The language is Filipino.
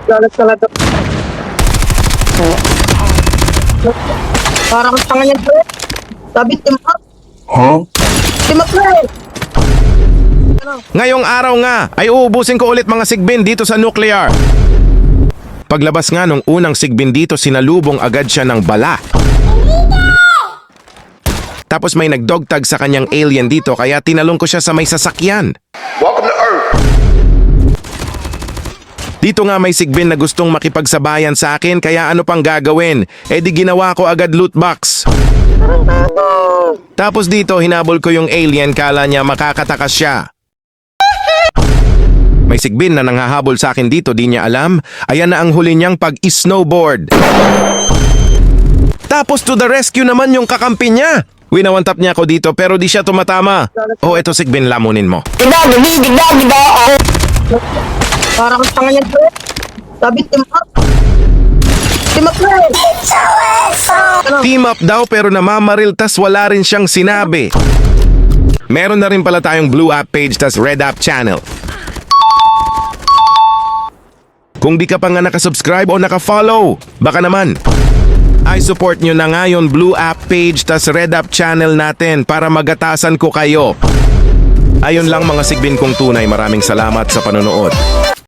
Galit talaga. Parang tanga niya bro. Sabi team up. Team up na eh. Ngayong araw nga ay uubusin ko ulit mga sigbin dito sa nuclear. Paglabas nga nung unang sigbin dito, sinalubong agad siya ng bala. Tapos may nagdogtag sa kanyang alien dito kaya tinalong ko siya sa may sasakyan. Welcome to Earth. Dito nga may sigbin na gustong makipagsabayan sa akin kaya ano pang gagawin? Eh di ginawa ko agad loot box. Tapos dito hinabol ko yung alien, kala niya makakatakas siya. May sigbin na nanghahabol sa akin dito, di niya alam. Ayan na ang huli niyang pag-snowboard. Tapos to the rescue naman yung kakampi niya. Winawantap niya ako dito pero di siya tumatama. Oh, eto sigbin, lamunin mo. Parang tanga niya bro. Sabi team up. Team up na eh. Team up daw pero namamaril tas wala rin siyang sinabi. Meron na rin pala tayong blue app page tas red app channel. Kung di ka pa nga nakasubscribe o nakafollow, baka naman ay support nyo na nga yung blue app page tas red app channel natin para magatasan ko kayo. Ayun lang mga sigbin kong tunay, maraming salamat sa panonood.